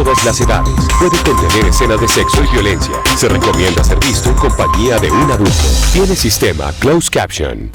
todas las edades. Puede contener escenas de sexo y violencia. Se recomienda ser visto en compañía de un adulto. Tiene sistema Closed Caption.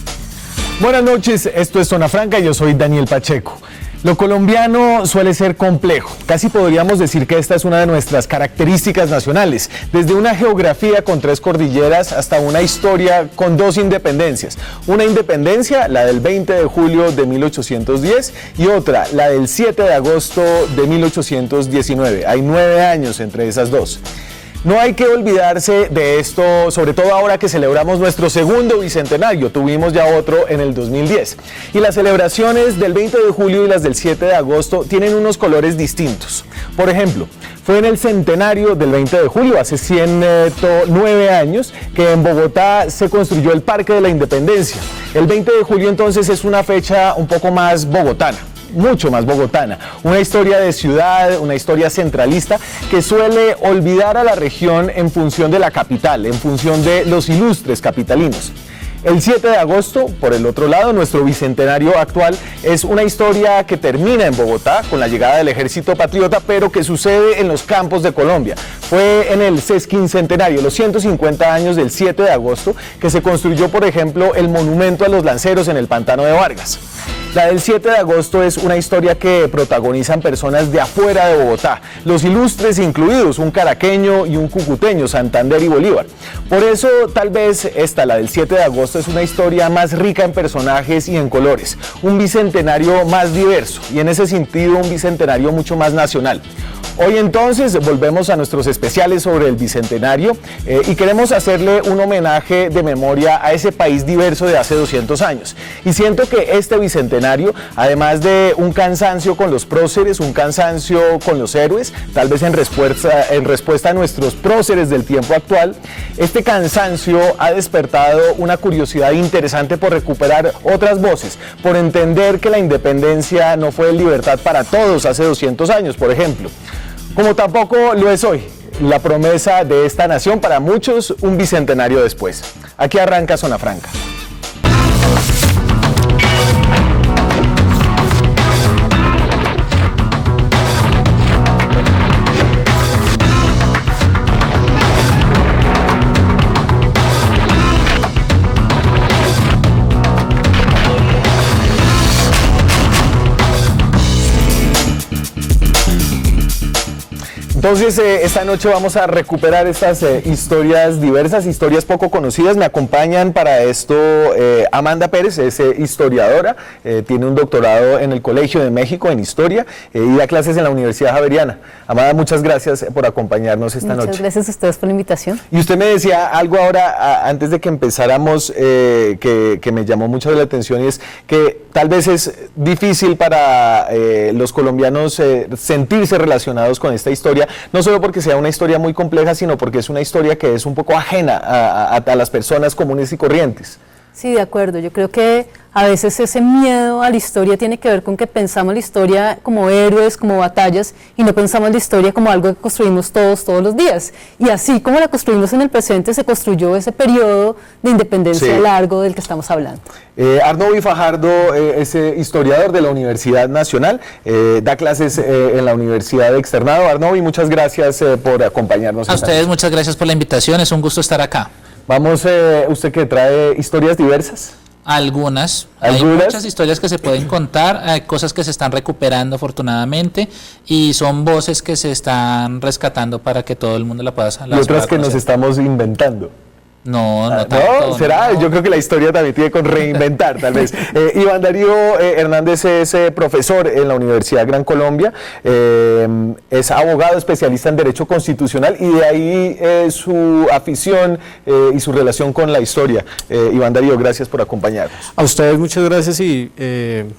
Buenas noches, esto es Zona Franca y yo soy Daniel Pacheco. Lo colombiano suele ser complejo, casi podríamos decir que esta es una de nuestras características nacionales, desde una geografía con 3 cordilleras hasta una historia con 2 independencias. Una independencia, la del 20 de julio de 1810 y otra, la del 7 de agosto de 1819. Hay 9 años entre esas dos. No hay que olvidarse de esto, sobre todo ahora que celebramos nuestro segundo bicentenario. Tuvimos ya otro en el 2010. Y las celebraciones del 20 de julio y las del 7 de agosto tienen unos colores distintos. Por ejemplo, fue en el centenario del 20 de julio, hace 109 años, que en Bogotá se construyó el Parque de la Independencia. El 20 de julio entonces es una fecha un poco más bogotana. Mucho más bogotana, una historia de ciudad, una historia centralista que suele olvidar a la región en función de la capital, en función de los ilustres capitalinos. El 7 de agosto, por el otro lado, nuestro bicentenario actual es una historia que termina en Bogotá con la llegada del Ejército Patriota, pero que sucede en los campos de Colombia. Fue en el sesquincentenario, los 150 años del 7 de agosto, que se construyó, por ejemplo, el monumento a los lanceros en el Pantano de Vargas. La del 7 de agosto es una historia que protagonizan personas de afuera de Bogotá, los ilustres incluidos, un caraqueño y un cucuteño, Santander y Bolívar. Por eso, tal vez esta, la del 7 de agosto, es una historia más rica en personajes y en colores, un bicentenario más diverso y en ese sentido un bicentenario mucho más nacional. Hoy entonces volvemos a nuestros especiales sobre el bicentenario y queremos hacerle un homenaje de memoria a ese país diverso de hace 200 años. Y siento que este bicentenario, además de un cansancio con los próceres, un cansancio con los héroes, tal vez en respuesta a nuestros próceres del tiempo actual, este cansancio ha despertado una curiosidad interesante por recuperar otras voces, por entender que la independencia no fue libertad para todos hace 200 años, por ejemplo. Como tampoco lo es hoy, la promesa de esta nación para muchos un bicentenario después. Aquí arranca Zona Franca. Entonces, esta noche vamos a recuperar estas historias diversas, historias poco conocidas. Me acompañan para esto Amanda Pérez, es historiadora, tiene un doctorado en el Colegio de México en Historia y da clases en la Universidad Javeriana. Amanda, muchas gracias por acompañarnos esta noche. Muchas gracias a ustedes por la invitación. Y usted me decía algo ahora, antes de que empezáramos, que me llamó mucho la atención, y es que tal vez es difícil para los colombianos sentirse relacionados con esta historia, no solo porque sea una historia muy compleja, sino porque es una historia que es un poco ajena a las personas comunes y corrientes. Sí, de acuerdo. Yo creo que a veces ese miedo a la historia tiene que ver con que pensamos la historia como héroes, como batallas, y no pensamos la historia como algo que construimos todos los días. Y así como la construimos en el presente, se construyó ese periodo de independencia largo del que estamos hablando. Arnovi Fajardo es historiador de la Universidad Nacional, da clases en la Universidad de Externado. Arnovi, muchas gracias por acompañarnos. A ustedes muchas gracias por la invitación, es un gusto estar acá. Vamos, usted que trae historias diversas. Algunas, hay muchas historias que se pueden contar, hay cosas que se están recuperando afortunadamente y son voces que se están rescatando para que todo el mundo la pueda conocer. Y otras que nos estamos inventando. No tanto. ¿No? ¿Será? No. Yo creo que la historia también tiene que reinventar, tal vez. Iván Darío Hernández es profesor en la Universidad Gran Colombia, es abogado especialista en Derecho Constitucional y de ahí su afición y su relación con la historia. Iván Darío, gracias por acompañarnos. A ustedes muchas gracias y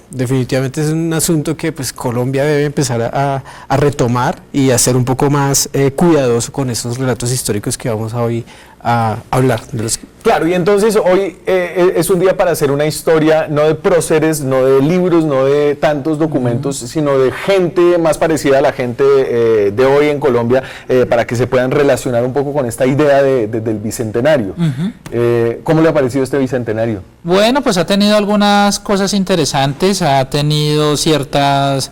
definitivamente es un asunto que pues Colombia debe empezar a retomar y a ser un poco más cuidadoso con estos relatos históricos que vamos a hoy a hablar de los... Claro, y entonces hoy es un día para hacer una historia no de próceres, no de libros, no de tantos documentos, sino de gente más parecida a la gente de hoy en Colombia, para que se puedan relacionar un poco con esta idea del bicentenario. ¿Cómo le ha parecido este bicentenario? Bueno, pues ha tenido algunas cosas interesantes, ha tenido ciertas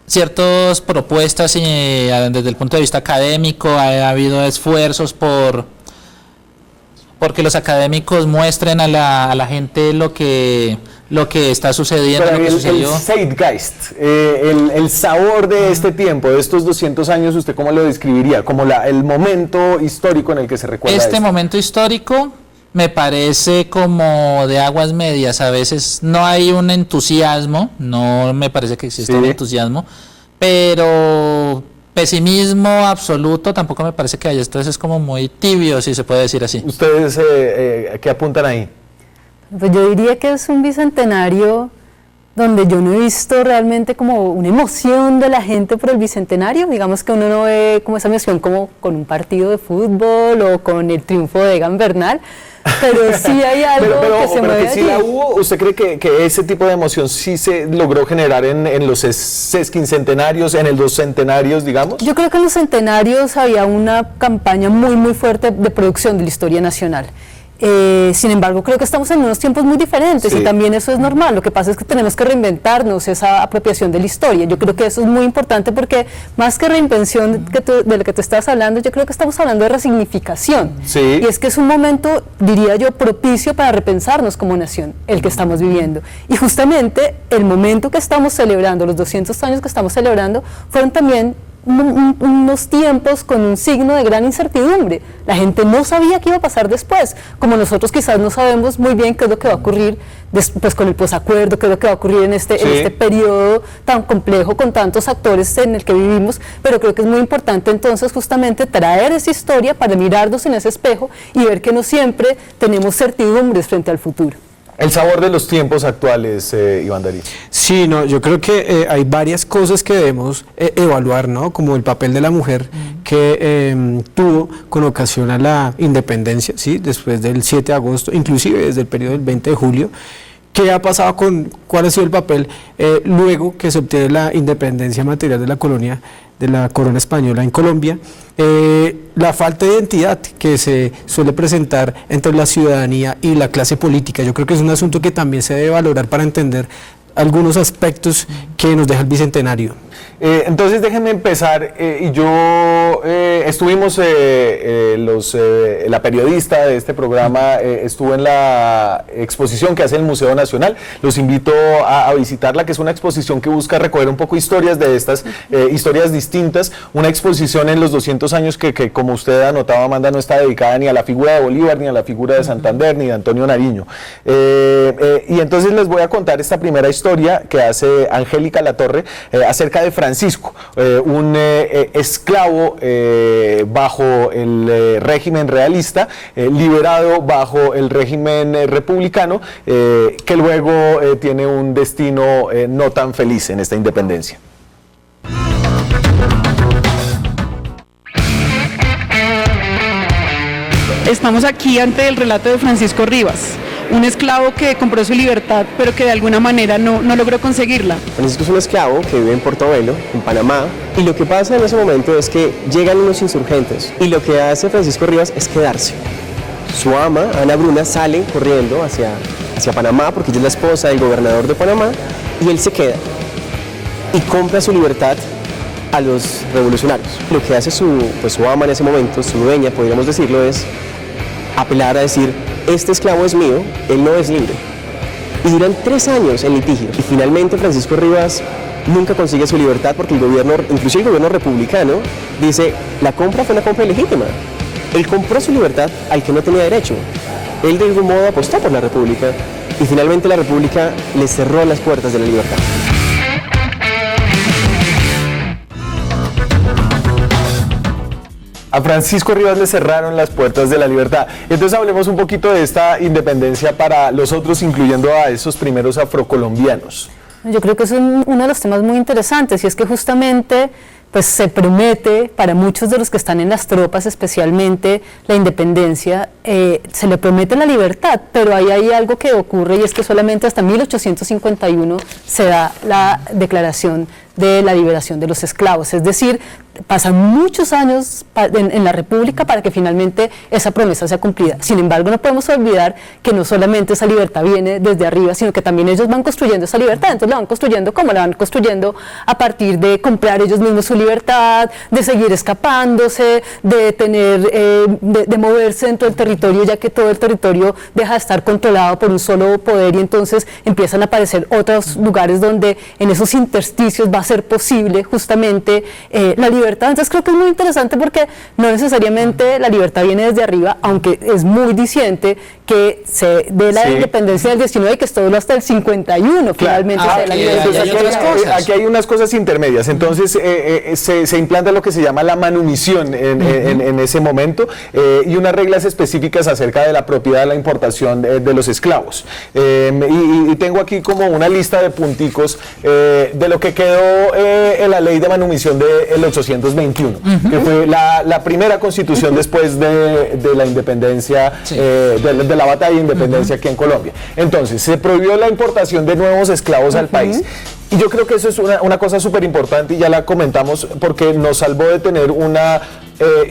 ciertas propuestas desde el punto de vista académico, ha habido esfuerzos porque los académicos muestren a la gente lo que está sucediendo, pero lo que sucedió. El Zeitgeist, el sabor de este tiempo, de estos 200 años, ¿usted cómo lo describiría? Como el momento histórico en el que se recuerda este momento histórico me parece como de aguas medias. A veces no hay un entusiasmo, no me parece que exista un entusiasmo, pero pesimismo absoluto tampoco me parece que haya. Entonces es como muy tibio, si se puede decir así. ¿Ustedes qué apuntan ahí? Pues yo diría que es un bicentenario donde yo no he visto realmente como una emoción de la gente por el bicentenario. Digamos que uno no ve como esa emoción como con un partido de fútbol o con el triunfo de Egan Bernal, pero sí hay algo que se mueve si allí. la hubo, ¿usted cree que ese tipo de emoción sí se logró generar en los sesquincentenarios, en los centenarios, digamos? Yo creo que en los centenarios había una campaña muy fuerte de producción de la historia nacional. Sin embargo, creo que estamos en unos tiempos muy diferentes y también eso es normal. Lo que pasa es que tenemos que reinventarnos esa apropiación de la historia. Yo creo que eso es muy importante porque más que reinvención de lo que tú estás hablando, yo creo que estamos hablando de resignificación. Y es que es un momento, diría yo, propicio para repensarnos como nación, el que estamos viviendo. Y justamente el momento que estamos celebrando, los 200 años que estamos celebrando, fueron también unos tiempos con un signo de gran incertidumbre. La gente no sabía qué iba a pasar después, como nosotros quizás no sabemos muy bien qué es lo que va a ocurrir después con el posacuerdo, qué es lo que va a ocurrir en este periodo tan complejo con tantos actores en el que vivimos, pero creo que es muy importante entonces justamente traer esa historia para mirarnos en ese espejo y ver que no siempre tenemos certidumbres frente al futuro. El sabor de los tiempos actuales, Iván Darío. Sí, no, yo creo que hay varias cosas que debemos evaluar, ¿no? Como el papel de la mujer que tuvo con ocasión a la independencia, ¿sí? Después del 7 de agosto, inclusive desde el periodo del 20 de julio. ¿Qué ha pasado cuál ha sido el papel luego que se obtiene la independencia material de la colonia, de la corona española en Colombia? La falta de identidad que se suele presentar entre la ciudadanía y la clase política. Yo creo que es un asunto que también se debe valorar para entender algunos aspectos que nos deja el bicentenario. Entonces déjenme empezar, estuvimos, la periodista de este programa estuvo en la exposición que hace el Museo Nacional. Los invito a visitarla, que es una exposición que busca recoger un poco historias de estas, historias distintas, una exposición en los 200 años que como usted anotaba, Amanda, no está dedicada ni a la figura de Bolívar, ni a la figura de Santander, ni de Antonio Nariño. Y entonces les voy a contar esta primera historia que hace Angélica Latorre acerca de Francisco, un esclavo bajo el régimen realista, liberado bajo el régimen republicano, que luego tiene un destino no tan feliz en esta independencia. Estamos aquí ante el relato de Francisco Rivas, un esclavo que compró su libertad, pero que de alguna manera no logró conseguirla. Francisco es un esclavo que vive en Portobelo, en Panamá, y lo que pasa en ese momento es que llegan unos insurgentes, y lo que hace Francisco Rivas es quedarse. Su ama, Ana Bruna, sale corriendo hacia Panamá, porque ella es la esposa del gobernador de Panamá, y él se queda, y compra su libertad a los revolucionarios. Lo que hace su ama en ese momento, su dueña, podríamos decirlo, es apelar a decir: este esclavo es mío, él no es libre. Y duran 3 años en litigio. Y finalmente Francisco Rivas nunca consigue su libertad porque el gobierno, inclusive el gobierno republicano, dice: la compra fue una compra ilegítima. Él compró su libertad al que no tenía derecho. Él de algún modo apostó por la república y finalmente la república le cerró las puertas de la libertad. A Francisco Rivas le cerraron las puertas de la libertad. Entonces hablemos un poquito de esta independencia para los otros, incluyendo a esos primeros afrocolombianos. Yo creo que es uno de los temas muy interesantes, y es que justamente pues se promete para muchos de los que están en las tropas, especialmente la independencia, se le promete la libertad, pero ahí hay algo que ocurre, y es que solamente hasta 1851 se da la declaración de la liberación de los esclavos. Es decir, pasan muchos años en la República para que finalmente esa promesa sea cumplida. Sin embargo, no podemos olvidar que no solamente esa libertad viene desde arriba, sino que también ellos van construyendo esa libertad. Entonces la van construyendo ¿cómo? La van construyendo a partir de comprar ellos mismos su libertad, de seguir escapándose, de tener, de moverse dentro del territorio, ya que todo el territorio deja de estar controlado por un solo poder, y entonces empiezan a aparecer otros lugares donde en esos intersticios va a ser posible justamente la libertad. Entonces creo que es muy interesante porque no necesariamente la libertad viene desde arriba, aunque es muy diciente que se dé la independencia del 19 y que esto duró hasta el 51, finalmente se dé la libertad. Aquí hay unas cosas intermedias. Entonces se implanta lo que se llama la manumisión en ese momento, y unas reglas específicas acerca de la propiedad de la importación de los esclavos. Y tengo aquí como una lista de punticos de lo que quedó en la ley de manumisión del 821, que fue la primera constitución después de la independencia, de la batalla de independencia aquí en Colombia. Entonces, se prohibió la importación de nuevos esclavos al país. Y yo creo que eso es una cosa súper importante, y ya la comentamos porque nos salvó de tener una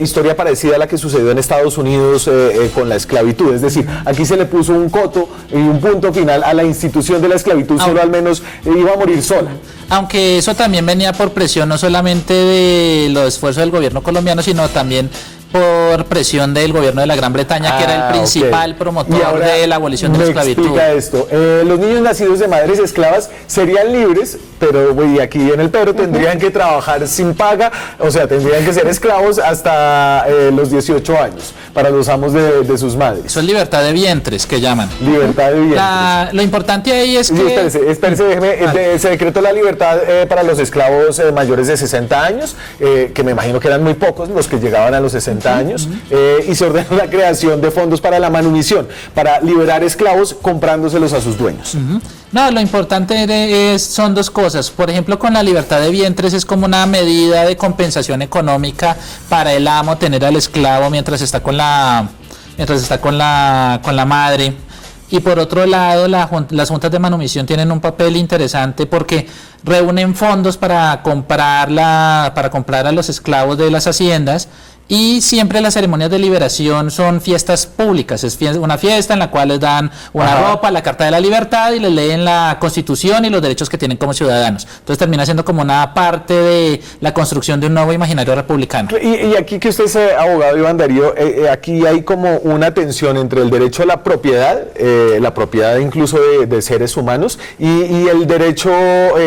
historia parecida a la que sucedió en Estados Unidos con la esclavitud. Es decir, aquí se le puso un coto y un punto final a la institución de la esclavitud, solo al menos iba a morir sola. Aunque eso también venía por presión no solamente de los esfuerzos del gobierno colombiano, sino también por presión del gobierno de la Gran Bretaña, que era el principal promotor de la abolición de la esclavitud. Explica esto. Los niños nacidos de madres esclavas serían libres, pero y aquí en el Perú tendrían que trabajar sin paga, o sea, tendrían que ser esclavos hasta los 18 años para los amos de sus madres. Eso es libertad de vientres, que llaman. Libertad de vientres. Lo importante ahí es que... Espérese, déjeme, se decretó la libertad para los esclavos mayores de 60 años, que me imagino que eran muy pocos los que llegaban a los 60 años, y se ordenó la creación de fondos para la manumisión, para liberar esclavos comprándoselos a sus dueños. No, lo importante son dos cosas. Por ejemplo, con la libertad de vientres es como una medida de compensación económica para el amo tener al esclavo mientras está con la madre. Y por otro lado, las juntas de manumisión tienen un papel interesante porque reúnen fondos para comprar a los esclavos de las haciendas. Y siempre las ceremonias de liberación son fiestas públicas, es una fiesta en la cual les dan una ropa, la Carta de la Libertad, y les leen la Constitución y los derechos que tienen como ciudadanos. Entonces termina siendo como una parte de la construcción de un nuevo imaginario republicano. Y aquí que usted es abogado, Iván Darío, aquí hay como una tensión entre el derecho a la propiedad incluso de seres humanos, y el derecho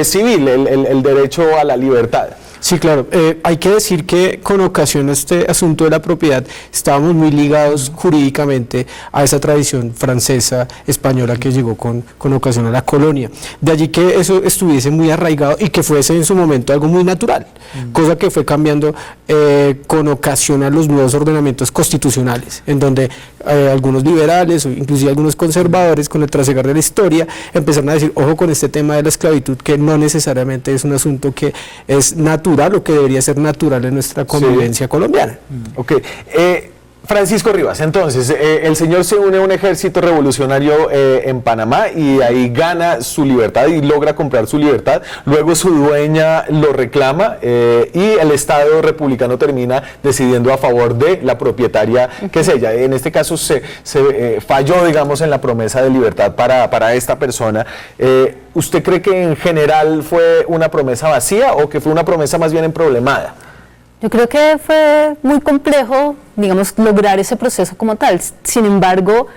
civil, el derecho a la libertad. Sí, claro. Hay que decir que con ocasión a este asunto de la propiedad estábamos muy ligados jurídicamente a esa tradición francesa, española que llegó con ocasión a la colonia. De allí que eso estuviese muy arraigado y que fuese en su momento algo muy natural, cosa que fue cambiando con ocasión a los nuevos ordenamientos constitucionales, en donde algunos liberales o inclusive algunos conservadores, con el trasegar de la historia, empezaron a decir, ojo con este tema de la esclavitud, que no necesariamente es un asunto que es natural, o que debería ser natural en nuestra convivencia colombiana. Ok. Francisco Rivas, entonces, el señor se une a un ejército revolucionario en Panamá y ahí gana su libertad y logra comprar su libertad. Luego su dueña lo reclama y el Estado republicano termina decidiendo a favor de la propietaria, que es ella. En este caso se falló, digamos, en la promesa de libertad para esta persona. ¿Usted cree que en general fue una promesa vacía o que fue una promesa más bien emproblemada? Yo creo que fue muy complejo, digamos, lograr ese proceso como tal. Sin embargo,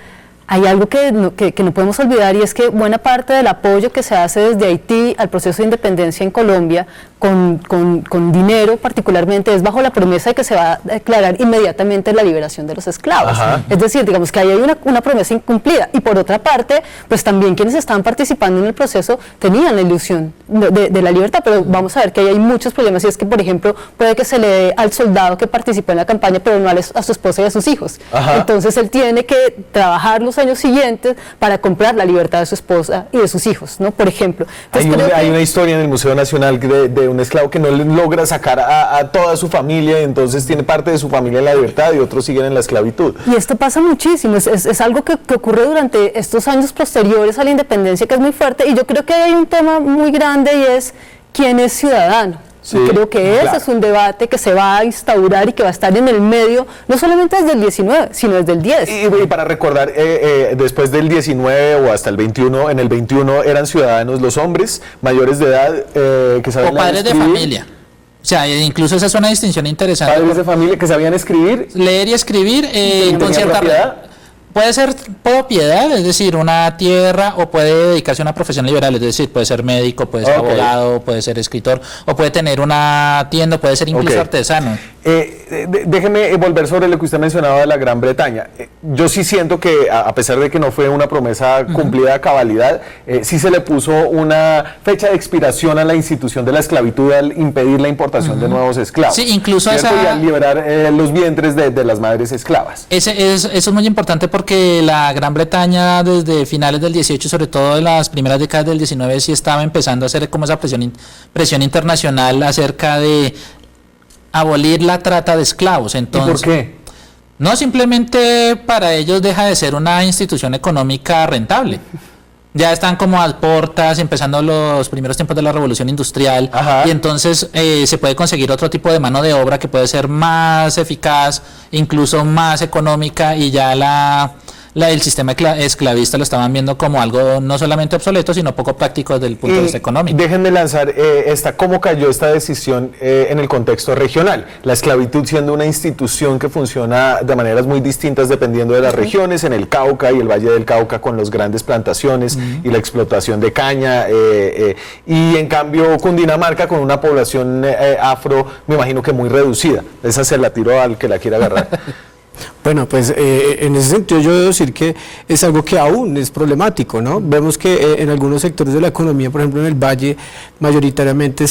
hay algo que no podemos olvidar, y es que buena parte del apoyo que se hace desde Haití al proceso de independencia en Colombia, con dinero particularmente, es bajo la promesa de que se va a declarar inmediatamente la liberación de los esclavos. Es decir, digamos que ahí hay una promesa incumplida. Y por otra parte, pues también quienes estaban participando en el proceso tenían la ilusión de la libertad, pero vamos a ver que ahí hay muchos problemas, y es que, por ejemplo, puede que se le dé al soldado que participó en la campaña, pero no a su esposa y a sus hijos. Entonces él tiene que trabajar los años siguientes para comprar la libertad de su esposa y de sus hijos, ¿no? Por ejemplo. Entonces, hay una historia en el Museo Nacional de un esclavo que no logra sacar a toda su familia, y entonces tiene parte de su familia en la libertad y otros siguen en la esclavitud. Y esto pasa muchísimo, es algo que ocurre durante estos años posteriores a la independencia, que es muy fuerte, y yo creo que hay un tema muy grande, y es quién es ciudadano. Sí, y creo que ese claro. es un debate que se va a instaurar y que va a estar en el medio, no solamente desde el 19, sino desde el 10. Y para recordar, después del 19 o hasta el 21, en el 21 eran ciudadanos los hombres mayores de edad que sabían O padres de escribir, familia. O sea, incluso esa es una distinción interesante. padres de familia que sabían escribir, Leer y escribir con tenían cierta propiedad. puede ser propiedad, es decir, una tierra, o puede dedicarse a una profesión liberal, es decir, puede ser médico, puede ser Ok. abogado, puede ser escritor, o puede tener una tienda, puede ser incluso Ok. artesano. Déjeme volver sobre lo que usted mencionaba de la Gran Bretaña. Yo sí siento que, a pesar de que no fue una promesa cumplida a cabalidad, sí se le puso una fecha de expiración a la institución de la esclavitud al impedir la importación de nuevos esclavos. Sí, incluso ¿cierto? esa- Y al liberar los vientres de las madres esclavas. Eso es muy importante porque la Gran Bretaña desde finales del 18, sobre todo en las primeras décadas del 19, sí estaba empezando a hacer como esa presión internacional acerca de abolir la trata de esclavos. ¿Y Entonces, por qué? no, simplemente para ellos deja de ser una institución económica rentable. Ya están como a portas, empezando los primeros tiempos de la revolución industrial, Ajá. y entonces se puede conseguir otro tipo de mano de obra que puede ser más eficaz, incluso más económica, y ya el sistema esclavista lo estaban viendo como algo no solamente obsoleto, sino poco práctico desde el punto de vista económico. Déjenme lanzar cómo cayó esta decisión en el contexto regional. La esclavitud siendo una institución que funciona de maneras muy distintas dependiendo de las regiones, en el Cauca y el Valle del Cauca con las grandes plantaciones y la explotación de caña, y en cambio Cundinamarca con una población afro, me imagino que muy reducida. Esa se la tiro al que la quiera agarrar. Bueno, pues en ese sentido yo debo decir que es algo que aún es problemático, ¿no? Vemos que en algunos sectores de la economía, por ejemplo en el Valle, mayoritariamente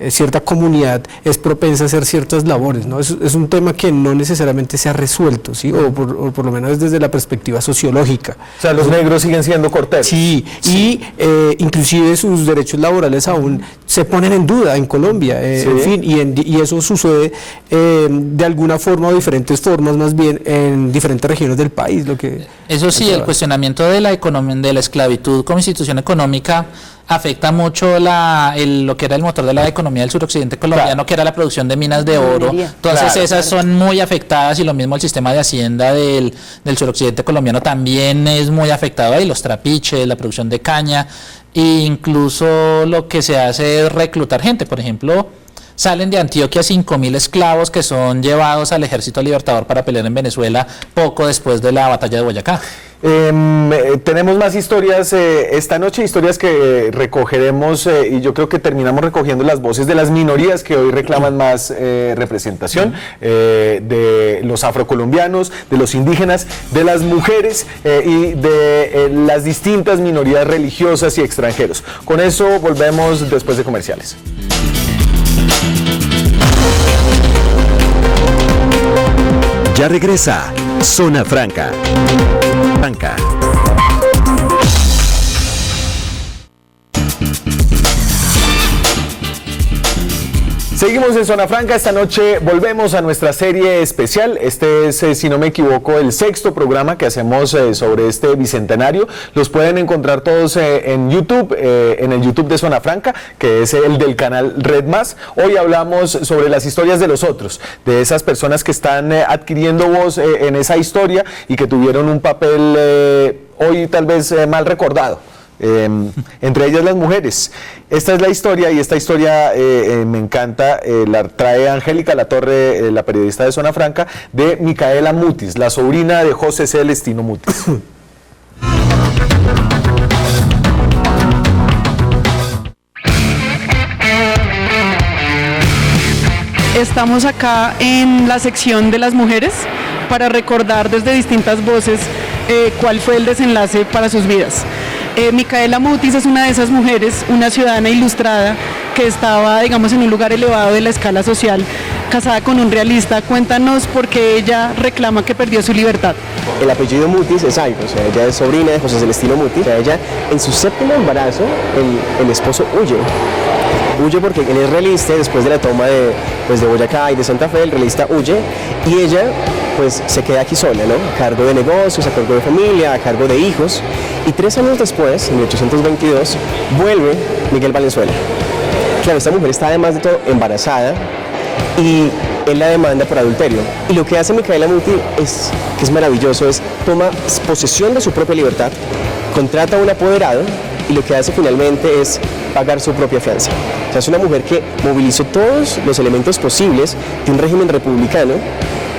cierta comunidad es propensa a hacer ciertas labores, ¿no? Es un tema que no necesariamente se ha resuelto, ¿sí? O por lo menos desde la perspectiva sociológica. O sea, los negros siguen siendo corteros. Sí, y inclusive sus derechos laborales aún se ponen en duda en Colombia, Sí. en fin, y eso sucede de alguna forma o diferentes formas más bien en diferentes regiones del país. Eso sí, el cuestionamiento de la economía, de la esclavitud como institución económica afecta mucho lo que era el motor de la economía del suroccidente colombiano, Claro. que era la producción de minas de oro. minería. Entonces Claro. esas son muy afectadas, y lo mismo el sistema de hacienda del suroccidente colombiano también es muy afectado ahí, los trapiches, la producción de caña, e incluso lo que se hace es reclutar gente. Por ejemplo, salen de Antioquia 5.000 esclavos que son llevados al Ejército Libertador para pelear en Venezuela poco después de la batalla de Boyacá. Tenemos más historias esta noche, historias que recogeremos, y yo creo que terminamos recogiendo las voces de las minorías que hoy reclaman más representación, de los afrocolombianos, de los indígenas, de las mujeres y de las distintas minorías religiosas y extranjeros. Con eso volvemos después de comerciales. Ya regresa Zona Franca. Franca. Seguimos en Zona Franca, esta noche volvemos a nuestra serie especial. Este es, si no me equivoco, el 6º programa que hacemos sobre este bicentenario. Los pueden encontrar todos en YouTube, en el YouTube de Zona Franca, que es el del canal Red Más. Hoy hablamos sobre las historias de los otros, de esas personas que están adquiriendo voz en esa historia y que tuvieron un papel hoy tal vez mal recordado. Entre ellas las mujeres. Esta es la historia, y esta historia me encanta, la trae Angélica Latorre, la periodista de Zona Franca, de Micaela Mutis, la sobrina de José Celestino Mutis. Estamos acá en la sección de las mujeres para recordar desde distintas voces cuál fue el desenlace para sus vidas. Micaela Mutis es una de esas mujeres, una ciudadana ilustrada que estaba, digamos, en un lugar elevado de la escala social, casada con un realista. Cuéntanos por qué ella reclama que perdió su libertad. El apellido Mutis es algo, o sea, ella es sobrina de José Celestino Mutis. O sea, ella en su 7º embarazo, el esposo huye. Huye porque él es realista, después de la toma de Boyacá y de Santa Fe, el realista huye, y ella pues se queda aquí sola, ¿no? A cargo de negocios, a cargo de familia, a cargo de hijos, y 3 años después, en 1822, vuelve Miguel Valenzuela, Claro, esta mujer está además de todo embarazada y él la demanda por adulterio. Y lo que hace Micaela Muti es, que es maravilloso, es toma posesión de su propia libertad, contrata a un apoderado y lo que hace finalmente es pagar su propia fianza. O sea, es una mujer que movilizó todos los elementos posibles de un régimen republicano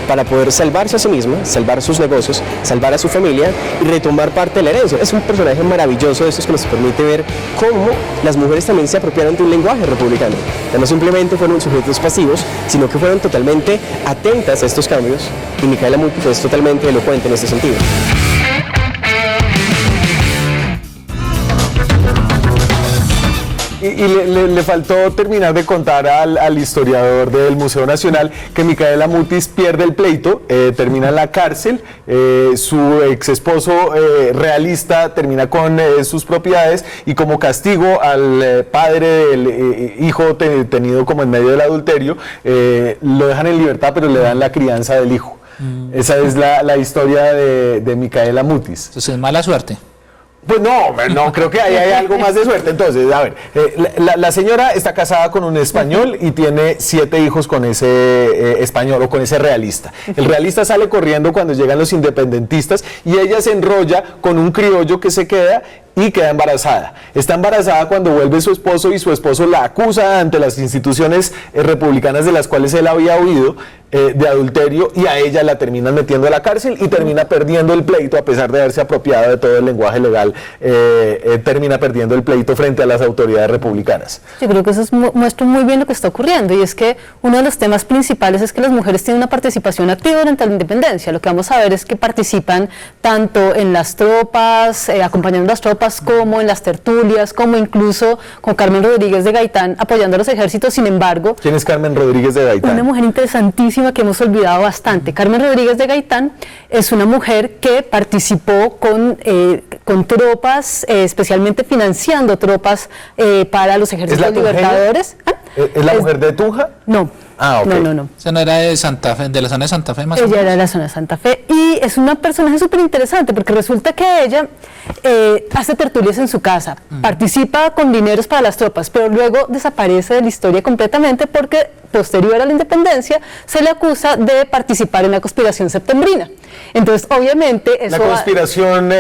para poder salvarse a sí misma, salvar sus negocios, salvar a su familia y retomar parte de la herencia. Es un personaje maravilloso de estos que nos permite ver cómo las mujeres también se apropiaron de un lenguaje republicano. Ya no simplemente fueron sujetos pasivos, sino que fueron totalmente atentas a estos cambios y Micaela Muti es totalmente elocuente en este sentido. Y le faltó terminar de contar al historiador del Museo Nacional que Micaela Mutis pierde el pleito, termina en la cárcel, su ex esposo realista termina con sus propiedades y como castigo al padre del hijo tenido como en medio del adulterio, lo dejan en libertad pero le dan la crianza del hijo. Esa es la historia de Micaela Mutis. Entonces es mala suerte. Pues no, creo que ahí hay algo más de suerte. Entonces, a ver, la señora está casada con un español y tiene 7 hijos con ese español o con ese realista. El realista sale corriendo cuando llegan los independentistas y ella se enrolla con un criollo que se queda y queda embarazada. Está embarazada cuando vuelve su esposo y su esposo la acusa ante las instituciones republicanas de las cuales él había huido de adulterio y a ella la terminan metiendo a la cárcel y termina perdiendo el pleito a pesar de haberse apropiado de todo el lenguaje legal, termina perdiendo el pleito frente a las autoridades republicanas. Yo creo que eso muestra muy bien lo que está ocurriendo y es que uno de los temas principales es que las mujeres tienen una participación activa durante la independencia. Lo que vamos a ver es que participan tanto en las tropas, acompañando a las tropas, como en las tertulias, como incluso con Carmen Rodríguez de Gaitán apoyando a los ejércitos. Sin embargo, ¿quién es Carmen Rodríguez de Gaitán? Una mujer interesantísima que hemos olvidado bastante. Carmen Rodríguez de Gaitán es una mujer que participó con tropas, especialmente financiando tropas para los ejércitos libertadores. ¿Es la mujer de Tunja? No. Ah, ok. No. Esa no era de Santa Fe, de la zona de Santa Fe más o menos. Ella era de la zona de Santa Fe y es una personaje súper interesante porque resulta que ella hace tertulias en su casa, participa con dineros para las tropas, pero luego desaparece de la historia completamente porque posterior a la independencia se le acusa de participar en la conspiración septembrina. Entonces, obviamente, eso... La conspiración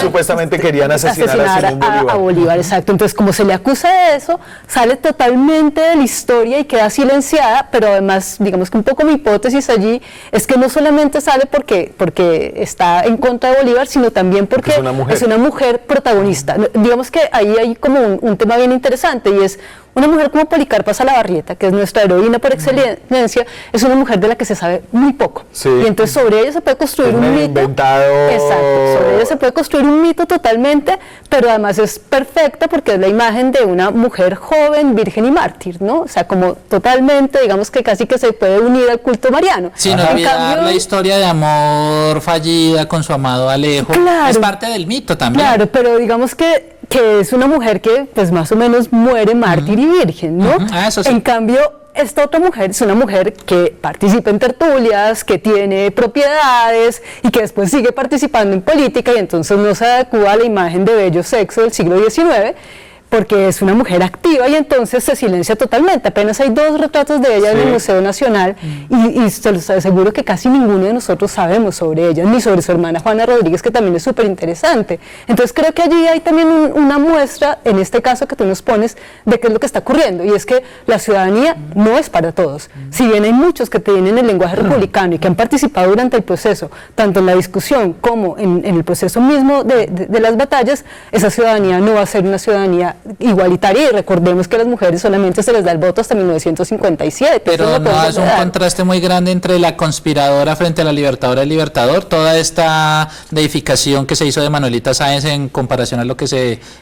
supuestamente querían asesinar a Simón Bolívar. A Bolívar, exacto. Entonces, como se le acusa de eso, sale totalmente de la historia y queda silenciada, pero además, digamos que un poco mi hipótesis allí es que no solamente sale porque está en contra de Bolívar, sino también porque es una mujer protagonista. Digamos que ahí hay como un tema bien interesante y es una mujer como Policarpa Salabarrieta, que es nuestra heroína por excelencia, es una mujer de la que se sabe muy poco. Sí. Y entonces sobre ella se puede construir un mito. Inventado. Exacto, sobre ella se puede construir un mito totalmente, pero además es perfecta porque es la imagen de una mujer joven, virgen y mártir, ¿no? O sea, como totalmente, digamos que casi que se puede unir al culto mariano. Sin olvidar la historia de amor fallida con su amado Alejo. Claro, es parte del mito también. Claro, pero digamos que es una mujer que pues más o menos muere mártir y virgen, ¿no? Eso sí. En cambio, esta otra mujer es una mujer que participa en tertulias, que tiene propiedades y que después sigue participando en política y entonces no se adecua a la imagen de bello sexo del siglo XIX, porque es una mujer activa y entonces se silencia totalmente. Apenas hay 2 retratos de ella en el Museo Nacional y se los aseguro que casi ninguno de nosotros sabemos sobre ella, ni sobre su hermana Juana Rodríguez, que también es súper interesante. Entonces creo que allí hay también una muestra, en este caso que tú nos pones, de qué es lo que está ocurriendo, y es que la ciudadanía no es para todos. Si bien hay muchos que tienen el lenguaje republicano y que han participado durante el proceso, tanto en la discusión como en el proceso mismo de las batallas, esa ciudadanía no va a ser una ciudadanía igualitaria, y recordemos que a las mujeres solamente se les da el voto hasta 1957. Pero no es un contraste muy grande entre la conspiradora frente a la libertadora y el libertador, toda esta deificación que se hizo de Manuelita Sáenz en comparación a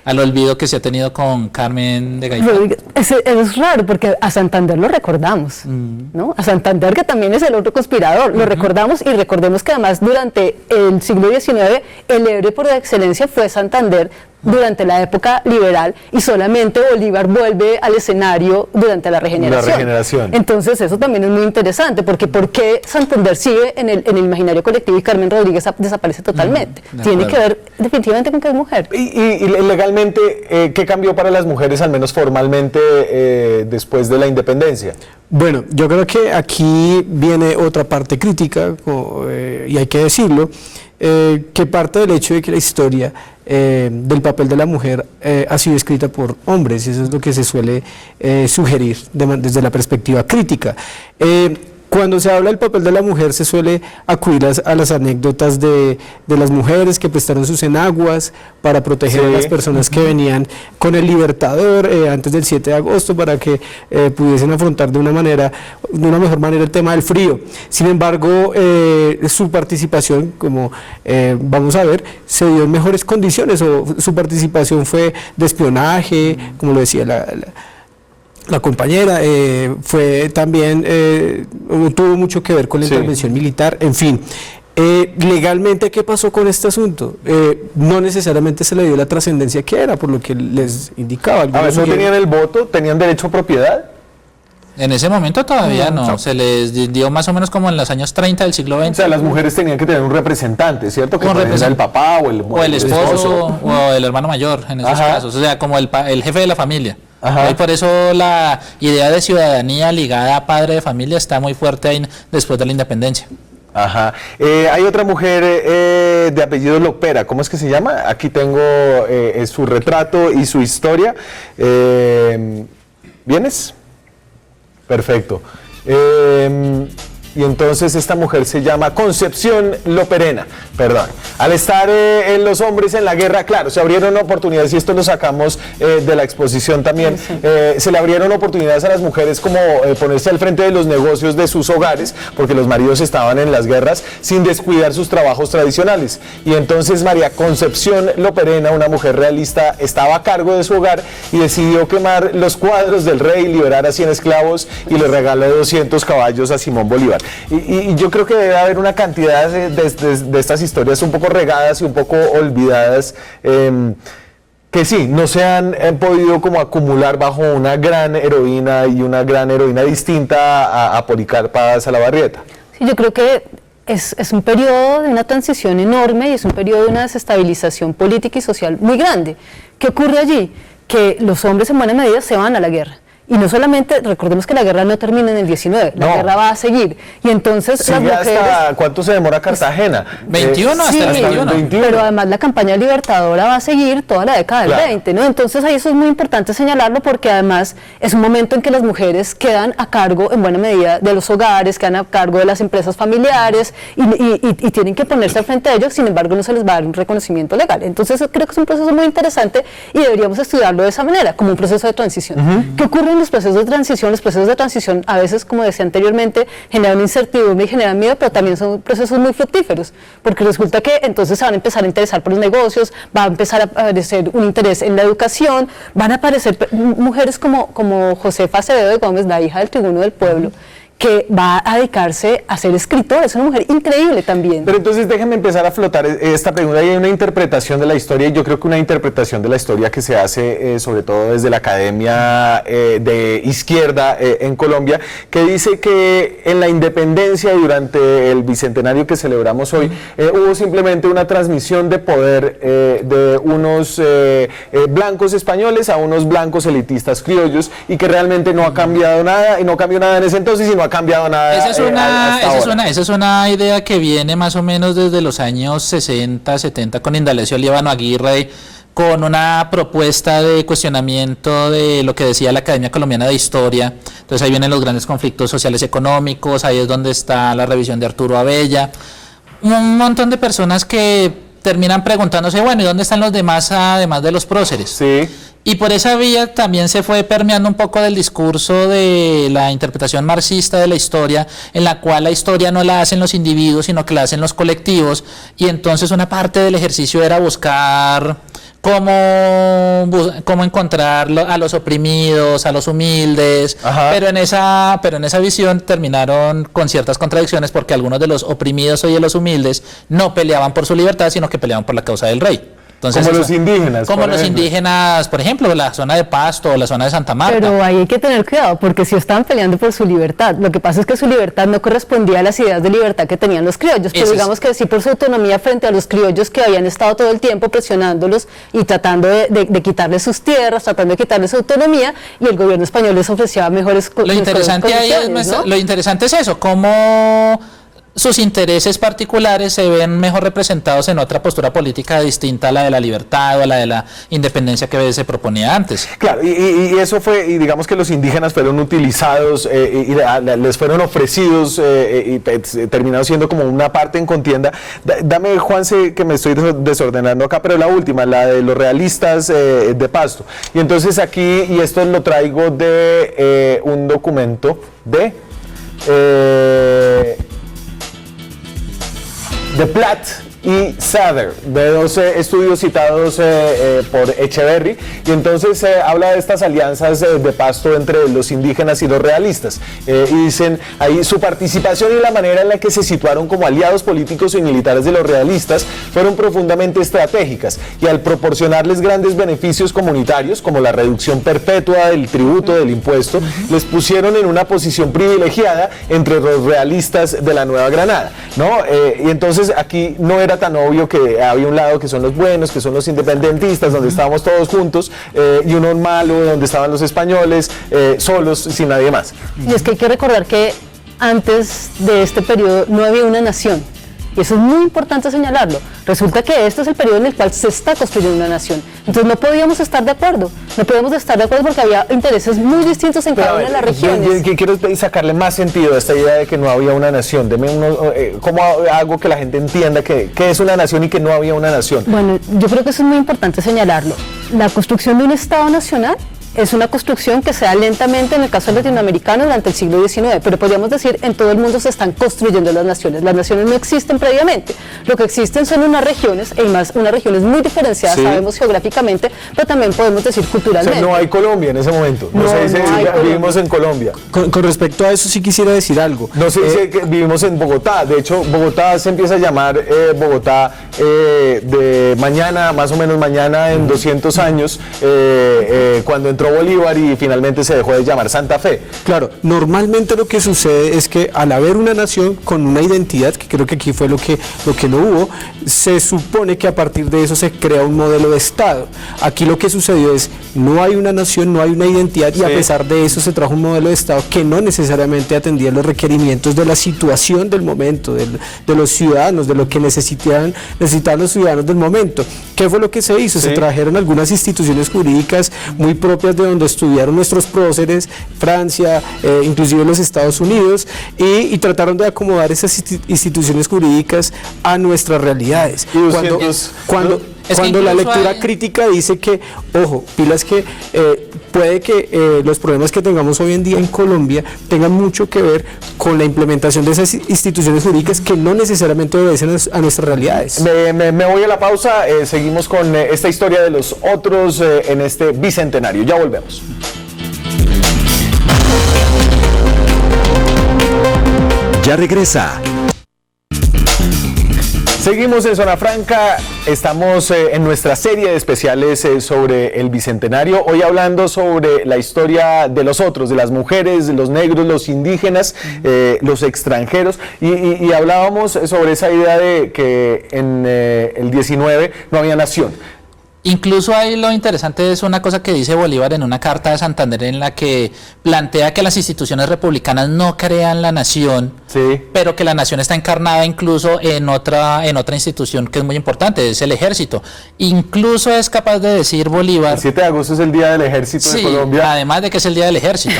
al olvido que se ha tenido con Carmen de Gaitán. Es raro porque a Santander lo recordamos, ¿no? A Santander, que también es el otro conspirador, lo recordamos, y recordemos que además durante el siglo XIX el héroe por excelencia fue Santander, durante la época liberal y solamente Bolívar vuelve al escenario durante la regeneración. Entonces eso también es muy interesante, porque ¿por qué Santander sigue en el imaginario colectivo y Carmen Rodríguez desaparece totalmente? Tiene que ver definitivamente con que es mujer. Y legalmente, ¿qué cambió para las mujeres, al menos formalmente, después de la independencia? Bueno, yo creo que aquí viene otra parte crítica, y hay que decirlo, que parte del hecho de que la historia del papel de la mujer ha sido escrita por hombres, y eso es lo que se suele sugerir desde la perspectiva crítica. Cuando se habla del papel de la mujer se suele acudir a las anécdotas de las mujeres que prestaron sus enaguas para proteger a las personas que venían con el Libertador antes del 7 de agosto para que pudiesen afrontar de una mejor manera el tema del frío. Sin embargo, su participación, como vamos a ver, se dio en mejores condiciones, o su participación fue de espionaje, como lo decía la compañera, fue también, tuvo mucho que ver con la intervención militar, en fin. Legalmente, ¿qué pasó con este asunto? No necesariamente se le dio la trascendencia que era, por lo que les indicaba. A ver, ¿no tenían el voto? ¿Tenían derecho a propiedad? En ese momento todavía no, se les dio más o menos como en los años 30 del siglo XX. O sea, las mujeres tenían que tener un representante, ¿cierto? Que era el papá o el esposo o el hermano mayor en esos casos, o sea, como el jefe de la familia. Y por eso la idea de ciudadanía ligada a padre de familia está muy fuerte ahí después de la independencia. Hay otra mujer de apellido Lopera, ¿cómo es que se llama? Aquí tengo su retrato y su historia. ¿Vienes? Perfecto. Y entonces esta mujer se llama Concepción Loperena, perdón. Al estar los hombres en la guerra, claro, se abrieron oportunidades, y esto lo sacamos de la exposición también, se le abrieron oportunidades a las mujeres como ponerse al frente de los negocios de sus hogares, porque los maridos estaban en las guerras, sin descuidar sus trabajos tradicionales. Y entonces María Concepción Loperena, una mujer realista, estaba a cargo de su hogar y decidió quemar los cuadros del rey, liberar a 100 esclavos y le regaló 200 caballos a Simón Bolívar. Y yo creo que debe haber una cantidad de estas historias un poco regadas y un poco olvidadas, que sí, no se han podido como acumular bajo una gran heroína, y una gran heroína distinta a Policarpa Salabarrieta. Sí, yo creo que es un periodo de una transición enorme, y es un periodo de una desestabilización política y social muy grande. ¿Qué ocurre allí? Que los hombres en buena medida se van a la guerra. Y no solamente, recordemos que la guerra no termina en el 19, la guerra va a seguir. Y entonces las mujeres... ¿Hasta cuánto se demora Cartagena? 21, hasta el 21. Pero además la campaña libertadora va a seguir toda la década del 20, ¿no? Entonces ahí eso es muy importante señalarlo, porque además es un momento en que las mujeres quedan a cargo en buena medida de los hogares, quedan a cargo de las empresas familiares y tienen que ponerse al frente de ellos. Sin embargo, no se les va a dar un reconocimiento legal. Entonces creo que es un proceso muy interesante y deberíamos estudiarlo de esa manera, como un proceso de transición. ¿Qué ocurre los procesos de transición? Los procesos de transición a veces, como decía anteriormente, generan incertidumbre y generan miedo, pero también son procesos muy fructíferos, porque resulta que entonces se van a empezar a interesar por los negocios, va a empezar a aparecer un interés en la educación, van a aparecer mujeres como Josefa Acevedo de Gómez, la hija del tribuno del pueblo, que va a dedicarse a ser escritora. Es una mujer increíble también. Pero entonces déjenme empezar a flotar esta pregunta. Hay una interpretación de la historia, y yo creo que una interpretación de la historia que se hace sobre todo desde la academia de izquierda en Colombia, que dice que en la independencia y durante el bicentenario que celebramos hoy, hubo simplemente una transmisión de poder de unos blancos españoles a unos blancos elitistas criollos, y que realmente no ha cambiado nada, y no cambió nada en ese entonces, y no ha cambiado nada. Esa es una idea que viene más o menos desde los años 60, 70 con Indalecio Líbano Aguirre, con una propuesta de cuestionamiento de lo que decía la Academia Colombiana de Historia. Entonces ahí vienen los grandes conflictos sociales económicos, ahí es donde está la revisión de Arturo Abella, un montón de personas que terminan preguntándose, bueno, ¿y dónde están los demás además de los próceres? Sí. Y por esa vía también se fue permeando un poco del discurso de la interpretación marxista de la historia, en la cual la historia no la hacen los individuos, sino que la hacen los colectivos, y entonces una parte del ejercicio era buscar cómo encontrar a los oprimidos, a los humildes, pero en esa visión terminaron con ciertas contradicciones, porque algunos de los oprimidos y de los humildes no peleaban por su libertad, sino que peleaban por la causa del rey. Entonces, como los indígenas. Como por los ejemplo. indígenas, por ejemplo, la zona de Pasto o la zona de Santa Marta. Pero ahí hay que tener cuidado, porque si estaban peleando por su libertad, lo que pasa es que su libertad no correspondía a las ideas de libertad que tenían los criollos, pero Eso es. digamos que sí por su autonomía frente a los criollos que habían estado todo el tiempo presionándolos y tratando de quitarles sus tierras, tratando de quitarles su autonomía, y el gobierno español les ofrecía mejores Lo interesante ahí es, ¿no? lo interesante es eso, cómo sus intereses particulares se ven mejor representados en otra postura política distinta a la de la libertad o a la de la independencia que se proponía antes. Claro, y eso fue, y digamos que los indígenas fueron utilizados les fueron ofrecidos y terminaron siendo como una parte en contienda. Dame, Juanse, que me estoy desordenando acá, pero la última, la de los realistas de Pasto. Y entonces aquí, y esto lo traigo de un documento de Platt y Sather, de dos estudios citados por Echeverry, y entonces habla de estas alianzas de Pasto entre los indígenas y los realistas, y dicen ahí su participación y la manera en la que se situaron como aliados políticos y militares de los realistas fueron profundamente estratégicas, y al proporcionarles grandes beneficios comunitarios como la reducción perpetua del tributo del impuesto, les pusieron en una posición privilegiada entre los realistas de la Nueva Granada, ¿no? Y entonces aquí no era tan obvio que había un lado que son los buenos, que son los independentistas, donde estábamos todos juntos, y uno malo, donde estaban los españoles, solos, sin nadie más. Y es que hay que recordar que antes de este periodo no había una nación, y eso es muy importante señalarlo. Resulta que este es el periodo en el cual se está construyendo una nación. Entonces no podíamos estar de acuerdo, porque había intereses muy distintos en cada una de las regiones. Yo quiero sacarle más sentido a esta idea de que no había una nación. Deme ¿cómo hago que la gente entienda que es una nación y que no había una nación? Bueno, yo creo que eso es muy importante señalarlo. La construcción de un Estado nacional es una construcción que se da lentamente en el caso latinoamericano durante el siglo XIX, pero podríamos decir en todo el mundo se están construyendo las naciones. Las naciones no existen previamente, lo que existen son unas regiones, y más unas regiones muy diferenciadas, sí, sabemos geográficamente, pero también podemos decir O culturalmente. sea, no hay Colombia en ese momento, no se dice vivimos en Colombia. Con respecto a eso sí quisiera decir algo. No se dice que vivimos en Bogotá. De hecho, Bogotá se empieza a llamar Bogotá de mañana, más o menos mañana en 200 años, cuando entró Bolívar y finalmente se dejó de llamar Santa Fe. Claro, normalmente lo que sucede es que al haber una nación con una identidad, que creo que aquí fue lo que no hubo, se supone que a partir de eso se crea un modelo de Estado. Aquí lo que sucedió es, no hay una nación, no hay una identidad, y a pesar de eso se trajo un modelo de Estado que no necesariamente atendía los requerimientos de la situación del momento, de los ciudadanos, de lo que necesitaban los ciudadanos del momento. ¿Qué fue lo que se hizo? Se trajeron algunas instituciones jurídicas muy propias de donde estudiaron nuestros próceres, Francia, inclusive los Estados Unidos, y trataron de acomodar esas instituciones jurídicas a nuestras realidades. Cuando la lectura crítica dice que, ojo, pilas que puede que los problemas que tengamos hoy en día en Colombia tengan mucho que ver con la implementación de esas instituciones jurídicas que no necesariamente obedecen a nuestras realidades. Me voy a la pausa, seguimos con esta historia de los otros en este bicentenario. Ya volvemos. Ya regresa. Seguimos en Zona Franca, estamos en nuestra serie de especiales sobre el Bicentenario, hoy hablando sobre la historia de los otros, de las mujeres, de los negros, los indígenas, los extranjeros, y hablábamos sobre esa idea de que en el 19 no había nación. Incluso ahí lo interesante es una cosa que dice Bolívar en una carta de Santander en la que plantea que las instituciones republicanas no crean la nación, pero que la nación está encarnada incluso en otra institución que es muy importante, es el ejército. Incluso es capaz de decir Bolívar... El 7 de agosto es el Día del Ejército de Colombia. Además de que es el Día del Ejército.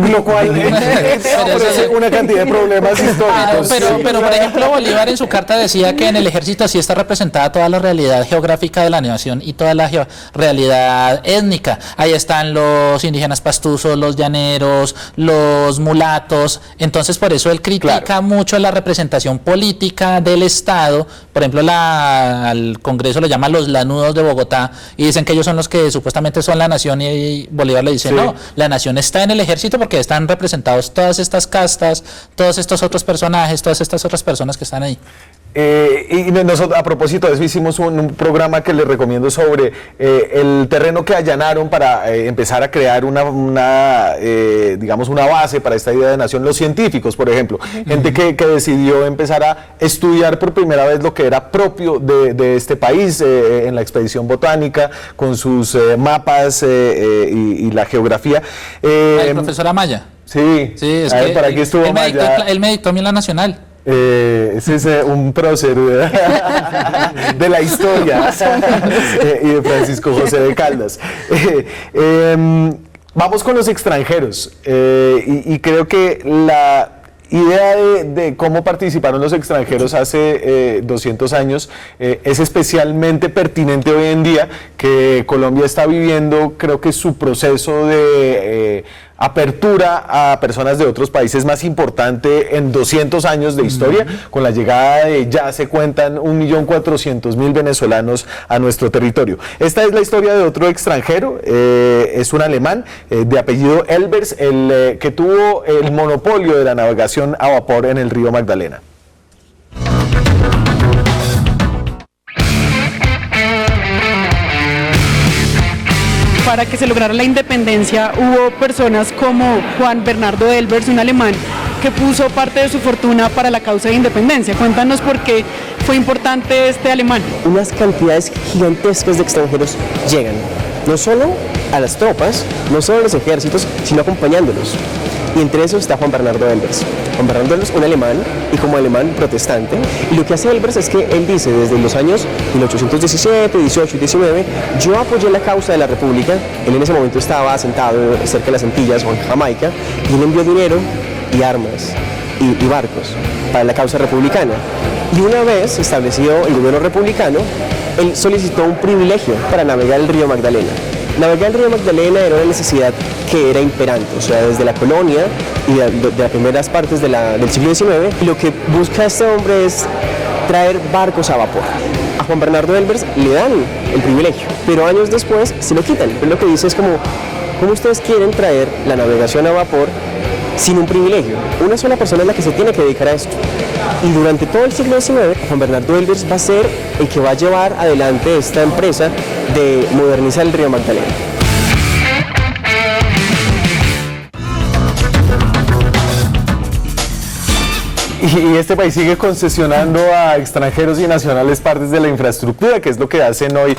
Lo cual ofrece una cantidad de problemas históricos. Pero por ejemplo, Bolívar en su carta decía que en el ejército sí está representada toda la realidad geográfica de la nación y toda la realidad étnica. Ahí están los indígenas pastuzos, los llaneros, los mulatos. Entonces por eso él critica mucho la representación política del Estado. Por ejemplo, al Congreso lo llama los lanudos de Bogotá y dicen que ellos son los que supuestamente son la nación, y Bolívar le dice no, la nación está en el ejército porque están representados todas estas castas, todos estos otros personajes, todas estas otras personas que están ahí. Y nosotros, a propósito de eso, hicimos un programa que les recomiendo sobre el terreno que allanaron para empezar a crear digamos, una base para esta idea de nación. Los científicos, por ejemplo, gente que decidió empezar a estudiar por primera vez lo que era propio de este país en la expedición botánica, con sus mapas y la geografía. El profesor Amaya. Sí, es a ver, que por aquí estuvo Amaya. Él me dictó a mí en la Nacional. Ese es un prócer de la historia y de Francisco José de Caldas. Vamos con los extranjeros y creo que la idea de cómo participaron los extranjeros hace 200 años es especialmente pertinente hoy en día, que Colombia está viviendo, creo que su proceso de apertura a personas de otros países más importante en 200 años de historia. Con la llegada de, ya se cuentan 1.400.000 venezolanos a nuestro territorio. Esta es la historia de otro extranjero, es un alemán de apellido Elbers, el que tuvo el monopolio de la navegación a vapor en el río Magdalena. Para que se lograra la independencia hubo personas como Juan Bernardo Elbers, un alemán, que puso parte de su fortuna para la causa de independencia. Cuéntanos por qué fue importante este alemán. Unas cantidades gigantescas de extranjeros llegan, no solo a las tropas, no solo a los ejércitos, sino acompañándolos. Y entre esos está Juan Bernardo Elbers. Juan Bernardo Elbers, un alemán, y como alemán protestante. Y lo que hace Elbers es que él dice, desde los años 1817, 18 y 19, yo apoyé la causa de la República. Él en ese momento estaba asentado cerca de las Antillas o en Jamaica, y él envió dinero y armas y barcos para la causa republicana. Y una vez establecido el gobierno republicano, él solicitó un privilegio para navegar el río Magdalena. Navegar el río Magdalena era una necesidad que era imperante, o sea, desde la colonia y de las primeras partes del siglo XIX, y lo que busca este hombre es traer barcos a vapor. A Juan Bernardo Elbers le dan el privilegio, pero años después se lo quitan. Él lo que dice es ¿cómo ustedes quieren traer la navegación a vapor sin un privilegio? Una sola persona es la que se tiene que dedicar a esto. Y durante todo el siglo XIX, Juan Bernardo Elbers va a ser el que va a llevar adelante esta empresa de modernizar el río Magdalena. Y este país sigue concesionando a extranjeros y nacionales partes de la infraestructura, que es lo que hacen hoy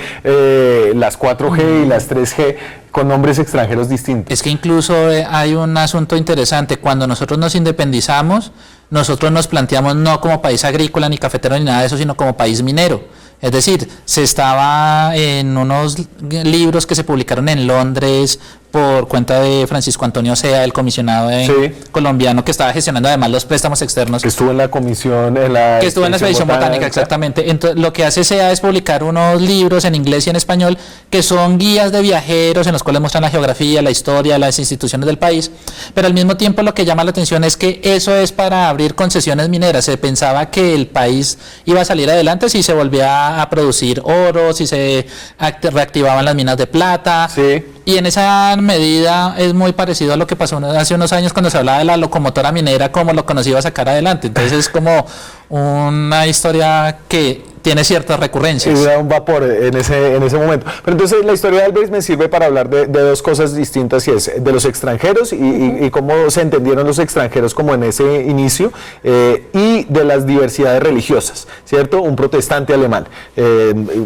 las 4G y las 3G con nombres extranjeros distintos. Es que incluso hay un asunto interesante. Cuando nosotros nos independizamos, nosotros nos planteamos no como país agrícola ni cafetero ni nada de eso, sino como país minero. Es decir, se estaba en unos libros que se publicaron en Londres por cuenta de Francisco Antonio Sea, el comisionado colombiano que estaba gestionando además los préstamos externos. Que estuvo en la comisión, que estuvo en la expedición botánica, exactamente. Entonces, lo que hace Sea es publicar unos libros en inglés y en español que son guías de viajeros en los cuales muestran la geografía, la historia, las instituciones del país, pero al mismo tiempo lo que llama la atención es que eso es para abrir concesiones mineras. Se pensaba que el país iba a salir adelante si se volvía a producir oro, si se reactivaban las minas de plata. Sí. Y en esa medida es muy parecido a lo que pasó hace unos años cuando se hablaba de la locomotora minera como lo que nos iba a sacar adelante. Entonces es como una historia que tiene ciertas recurrencias. Y un vapor en ese momento. Pero entonces la historia de Elbers me sirve para hablar de dos cosas distintas, y es de los extranjeros y cómo se entendieron los extranjeros como en ese inicio, y de las diversidades religiosas, ¿cierto? Un protestante alemán.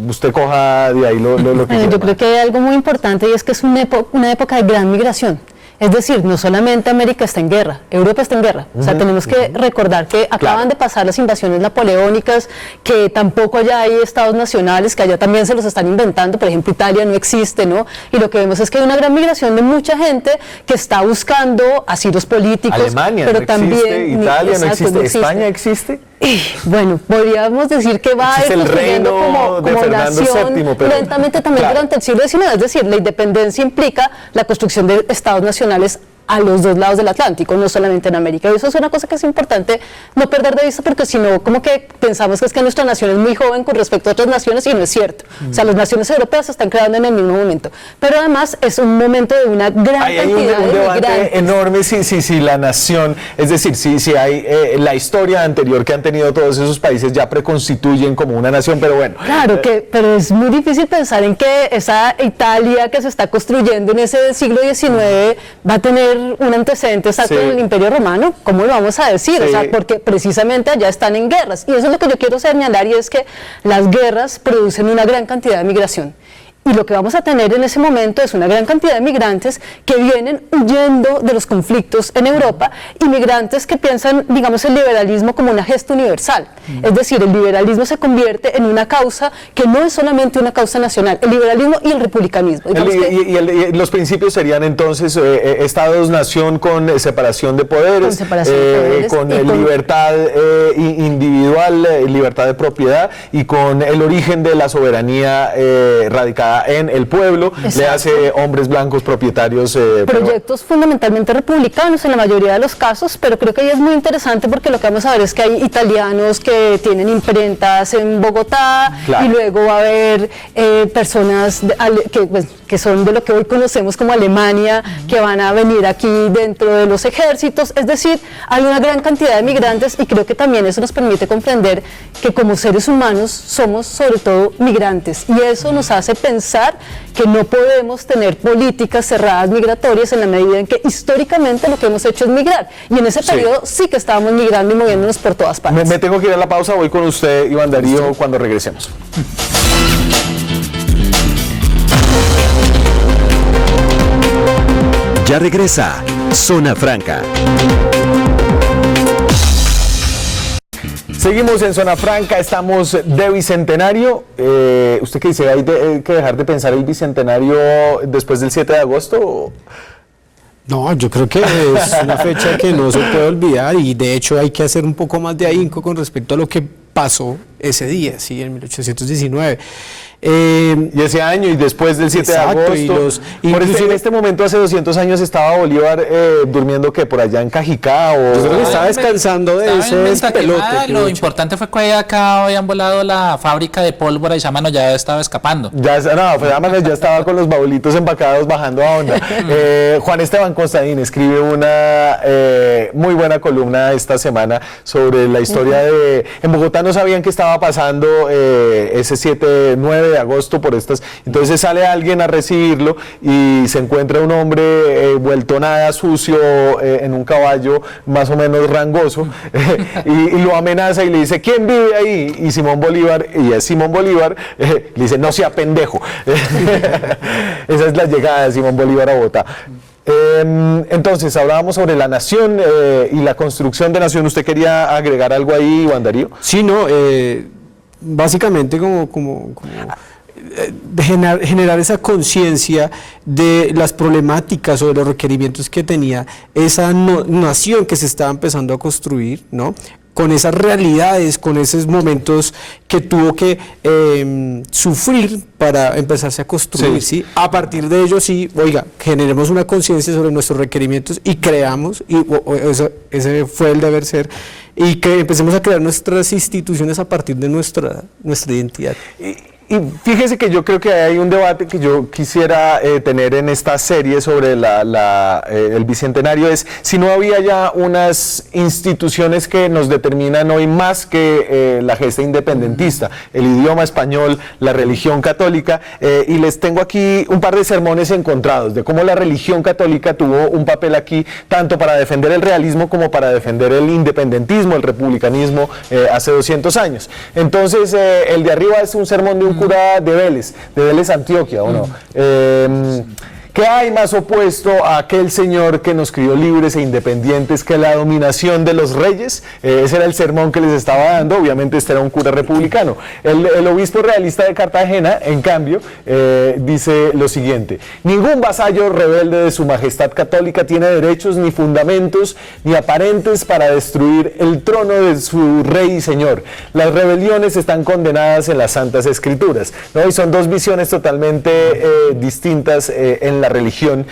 Usted coja de ahí lo que quiera. Yo creo que hay algo muy importante, y es que es una época de gran migración. Es decir, no solamente América está en guerra, Europa está en guerra. O sea, tenemos que recordar que acaban de pasar las invasiones napoleónicas, que tampoco allá hay estados nacionales, que allá también se los están inventando. Por ejemplo, Italia no existe, ¿no? Y lo que vemos es que hay una gran migración de mucha gente que está buscando asilos políticos. Alemania pero no también, existe, Italia exacto, no existe, no existe. España existe. Bueno, podríamos decir que va a ir construyendo como nación lentamente también durante el siglo XIX. Es decir, la independencia implica la construcción de estados nacionales a los dos lados del Atlántico, no solamente en América. Y eso es una cosa que es importante no perder de vista, porque si no, como que pensamos que es que nuestra nación es muy joven con respecto a otras naciones, y no es cierto. O sea, las naciones europeas se están creando en el mismo momento. Pero además es un momento de una gran Hay cantidad un de debate migrantes. enorme si la nación, es decir, si hay la historia anterior que han tenido todos esos países ya preconstituyen como una nación, pero bueno. Claro, pero es muy difícil pensar en que esa Italia que se está construyendo en ese siglo XIX va a tener un antecedente exacto del Imperio Romano. ¿Cómo lo vamos a decir? O sea, porque precisamente allá están en guerras. Y eso es lo que yo quiero señalar, y es que las guerras producen una gran cantidad de migración. Y lo que vamos a tener en ese momento es una gran cantidad de migrantes que vienen huyendo de los conflictos en Europa, y migrantes que piensan, digamos, el liberalismo como una gesta universal. Es decir, el liberalismo se convierte en una causa que no es solamente una causa nacional, el liberalismo y el republicanismo. Los principios serían entonces estados-nación con separación de poderes, con libertad individual, libertad de propiedad, y con el origen de la soberanía radicada en el pueblo. Exacto. Le hace hombres blancos propietarios. Proyectos fundamentalmente republicanos en la mayoría de los casos, pero creo que ahí es muy interesante, porque lo que vamos a ver es que hay italianos que tienen imprentas en Bogotá, claro, y luego va a haber personas que son de lo que hoy conocemos como Alemania, que van a venir aquí dentro de los ejércitos. Es decir, hay una gran cantidad de migrantes, y creo que también eso nos permite comprender que como seres humanos somos sobre todo migrantes, y eso nos hace pensar que no podemos tener políticas cerradas migratorias en la medida en que históricamente lo que hemos hecho es migrar, y en ese periodo sí que estábamos migrando y moviéndonos por todas partes. Me tengo que ir a la pausa, voy con usted, Iván Darío, cuando regresemos. Ya regresa Zona Franca. Seguimos en Zona Franca, estamos de bicentenario. ¿Usted qué dice? ¿Hay que dejar de pensar el bicentenario después del 7 de agosto? No, yo creo que es una fecha que no se puede olvidar, y de hecho hay que hacer un poco más de ahínco con respecto a lo que pasó ese día, sí, en 1819. Y ese año, y después del 7 exacto, de agosto. En este momento, hace 200 años, estaba Bolívar durmiendo, que por allá en Cajicá, o yo creo que estaba descansando de ese pelote. Lo importante fue que acá habían volado la fábrica de pólvora, y Sámano ya estaba escapando. Sámano ya estaba con los baulitos empacados bajando a Honda. Juan Esteban Constadín escribe una muy buena columna esta semana sobre la historia de... En Bogotá no sabían qué estaba pasando ese 9 de agosto por estas. Entonces sale alguien a recibirlo y se encuentra un hombre vuelto nada, sucio, en un caballo más o menos rangoso, y lo amenaza y le dice: ¿quién vive ahí? Y Simón Bolívar, y es Simón Bolívar, le dice: no sea pendejo. Esa es la llegada de Simón Bolívar a Bogotá. Entonces, hablábamos sobre la nación y la construcción de nación. ¿Usted quería agregar algo ahí, Iván Darío? Sí, no, básicamente generar esa conciencia de las problemáticas o de los requerimientos que tenía esa nación que se estaba empezando a construir, ¿no? Con esas realidades, con esos momentos que tuvo que sufrir para empezarse a construir, ¿sí? A partir de ello, sí, oiga, generemos una conciencia sobre nuestros requerimientos y creamos, y ese fue el deber ser, y que empecemos a crear nuestras instituciones a partir de nuestra identidad. Y fíjese que yo creo que hay un debate que yo quisiera tener en esta serie sobre el bicentenario, es si no había ya unas instituciones que nos determinan hoy más que la gesta independentista, el idioma español, la religión católica, y les tengo aquí un par de sermones encontrados de cómo la religión católica tuvo un papel aquí, tanto para defender el realismo como para defender el independentismo, el republicanismo hace 200 años. Entonces, el de arriba es un sermón de un cura de Vélez, Antioquia, ¿o no? ¿Qué hay más opuesto a aquel señor que nos crió libres e independientes que la dominación de los reyes? Ese era el sermón que les estaba dando. Obviamente este era un cura republicano. El obispo realista de Cartagena, en cambio, dice lo siguiente: ningún vasallo rebelde de su majestad católica tiene derechos ni fundamentos ni aparentes para destruir el trono de su rey y señor. Las rebeliones están condenadas en las Santas Escrituras, ¿no? Y son dos visiones totalmente distintas en la religión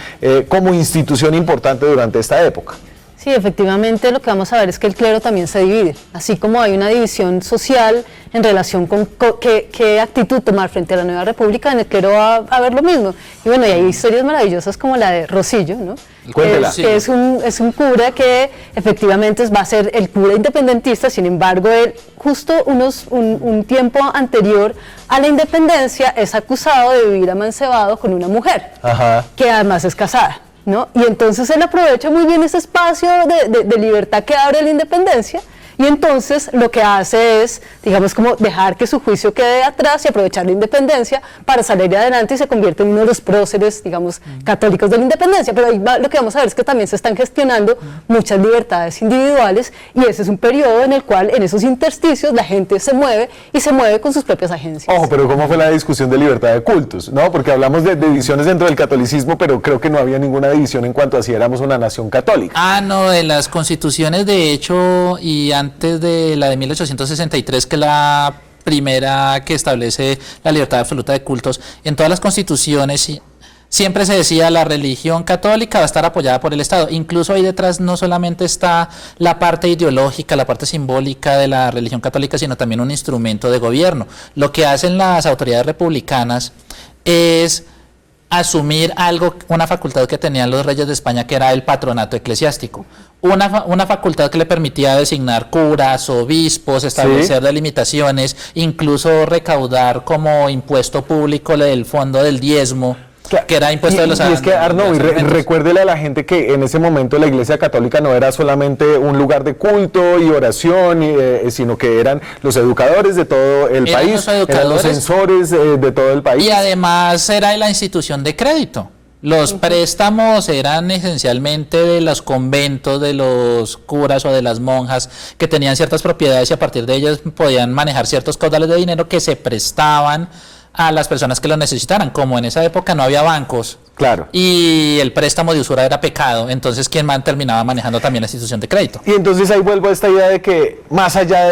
como institución importante durante esta época. Sí, efectivamente lo que vamos a ver es que el clero también se divide, así como hay una división social en relación con qué actitud tomar frente a la nueva república, en el clero va a haber lo mismo. Y bueno, y hay historias maravillosas como la de Rosillo, ¿no? Cuéntela. Que es un cura que efectivamente va a ser el cura independentista, sin embargo, él justo un tiempo anterior a la independencia es acusado de vivir amancebado con una mujer, Ajá. que además es casada, ¿no? Y entonces él aprovecha muy bien ese espacio de libertad que abre la independencia, y entonces lo que hace es, digamos, como dejar que su juicio quede atrás y aprovechar la independencia para salir adelante, y se convierte en uno de los próceres, digamos, católicos de la independencia. Pero ahí lo que vamos a ver es que también se están gestionando muchas libertades individuales, y ese es un periodo en el cual, en esos intersticios, la gente se mueve, y se mueve con sus propias agencias. Ojo, pero ¿cómo fue la discusión de libertad de cultos? ¿No? Porque hablamos de divisiones dentro del catolicismo, pero creo que no había ninguna división en cuanto a si éramos una nación católica. Ah, no, de las constituciones, de hecho, y antes de la de 1863, que es la primera que establece la libertad absoluta de cultos, en todas las constituciones siempre se decía la religión católica va a estar apoyada por el Estado. Incluso ahí detrás no solamente está la parte ideológica, la parte simbólica de la religión católica, sino también un instrumento de gobierno. Lo que hacen las autoridades republicanas es asumir una facultad que tenían los reyes de España, que era el patronato eclesiástico. Una facultad que le permitía designar curas, obispos, establecer delimitaciones, incluso recaudar como impuesto público el fondo del diezmo, que era impuesto de los y es que, Arnaud, recuérdele a la gente que en ese momento la Iglesia Católica no era solamente un lugar de culto y oración, sino que eran los educadores de todo el país, eran los censores de todo el país. Y además era la institución de crédito. Los préstamos eran esencialmente de los conventos, de los curas o de las monjas, que tenían ciertas propiedades, y a partir de ellas podían manejar ciertos caudales de dinero que se prestaban a las personas que lo necesitaran. Como en esa época no había bancos, claro, y el préstamo de usura era pecado, entonces ¿quién terminaba manejando también la institución de crédito? Y entonces ahí vuelvo a esta idea de que más allá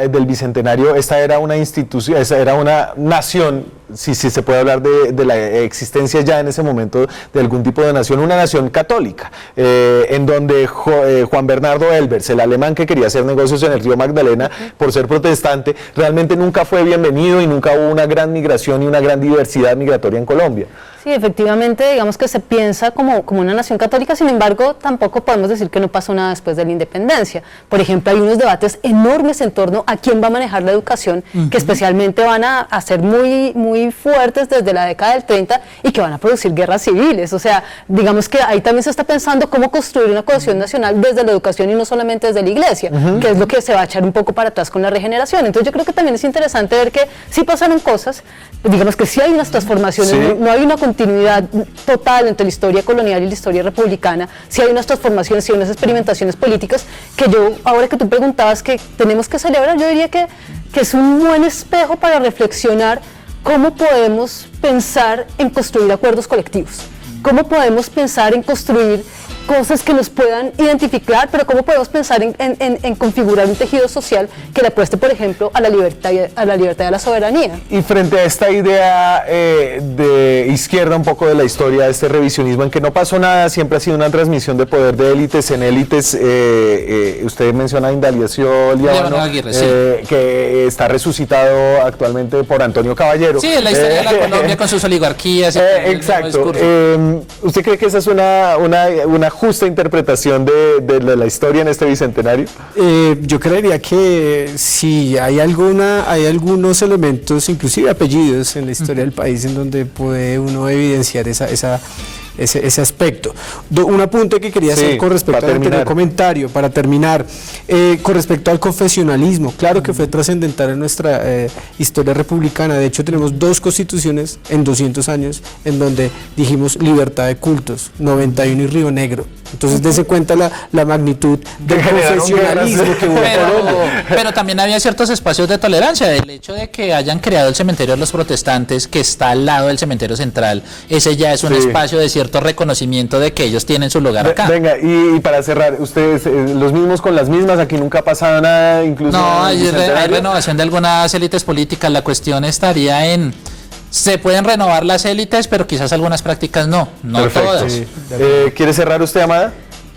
del bicentenario, esta era una institución, esta era una nación, si se puede hablar de la existencia ya en ese momento de algún tipo de nación, una nación católica, en donde Juan Bernardo Elbers, el alemán que quería hacer negocios en el río Magdalena, por ser protestante, realmente nunca fue bienvenido, y nunca hubo una gran migración y una gran diversidad migratoria en Colombia. Sí, efectivamente, digamos que se piensa como una nación católica, sin embargo, tampoco podemos decir que no pasó nada después de la independencia. Por ejemplo, hay unos debates enormes en torno a quién va a manejar la educación, que especialmente van a ser muy, muy fuertes desde la década del 30, y que van a producir guerras civiles. O sea, digamos que ahí también se está pensando cómo construir una cohesión nacional desde la educación y no solamente desde la iglesia, que es lo que se va a echar un poco para atrás con la regeneración. Entonces yo creo que también es interesante ver que sí pasaron cosas, digamos que sí hay unas transformaciones, no hay una continuidad total entre la historia colonial y la historia republicana, sí hay unas transformaciones, sí hay unas experimentaciones políticas que yo, ahora que tú preguntabas que tenemos que celebrar, yo diría que es un buen espejo para reflexionar cómo podemos pensar en construir acuerdos colectivos, cómo podemos pensar en construir cosas que nos puedan identificar, pero cómo podemos pensar en configurar un tejido social que le apueste, por ejemplo, a la libertad y a la soberanía. Y frente a esta idea de izquierda, un poco de la historia de este revisionismo en que no pasó nada, siempre ha sido una transmisión de poder de élites en élites. Usted menciona a Indalecio Líbano, que está resucitado actualmente por Antonio Caballero. Sí, la historia de la Colombia con sus oligarquías. Exacto. ¿Usted cree que esa es una justa interpretación de la historia en este bicentenario? Yo creería que sí, hay algunos elementos, inclusive apellidos, en la historia del país en donde puede uno evidenciar ese aspecto. Un apunte que quería hacer con respecto al anterior comentario, para terminar, con respecto al confesionalismo, claro que fue trascendental en nuestra historia republicana. De hecho, tenemos 2 constituciones en 200 años en donde dijimos libertad de cultos, 91 y Río Negro. Entonces, dése cuenta la magnitud del confesionalismo que hubo en Colombia. Pero también había ciertos espacios de tolerancia. El hecho de que hayan creado el cementerio de los protestantes, que está al lado del cementerio central, ese ya es un espacio de cierto reconocimiento de que ellos tienen su lugar acá. Venga, y para cerrar, ustedes, los mismos con las mismas, aquí nunca ha pasado nada, incluso... No, hay renovación de algunas élites políticas. La cuestión estaría en Se pueden renovar las élites, pero quizás algunas prácticas no Perfecto. todas. Sí. ¿Quiere cerrar usted, Amada?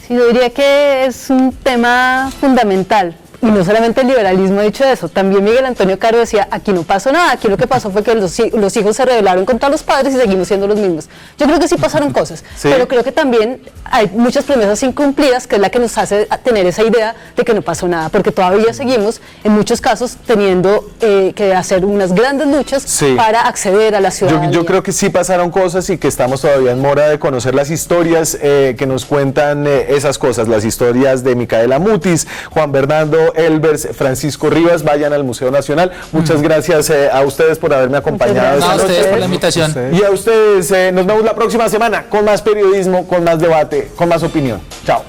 Sí, yo diría que es un tema fundamental. Y no solamente el liberalismo ha dicho eso, también Miguel Antonio Caro decía, aquí no pasó nada, aquí lo que pasó fue que los hijos se rebelaron contra los padres y seguimos siendo los mismos. Yo creo que sí pasaron cosas, Sí. pero creo que también hay muchas promesas incumplidas, que es la que nos hace tener esa idea de que no pasó nada, porque todavía seguimos, en muchos casos, teniendo que hacer unas grandes luchas Sí. para acceder a la ciudadanía. Yo creo que sí pasaron cosas y que estamos todavía en mora de conocer las historias que nos cuentan esas cosas, las historias de Micaela Mutis, Juan Bernardo Elbers, Francisco Rivas. Vayan al Museo Nacional. Muchas gracias a ustedes por haberme acompañado Muchas No, a esta ustedes noche. por la invitación. Y a ustedes nos vemos la próxima semana con más periodismo, con más debate, con más opinión. Chao.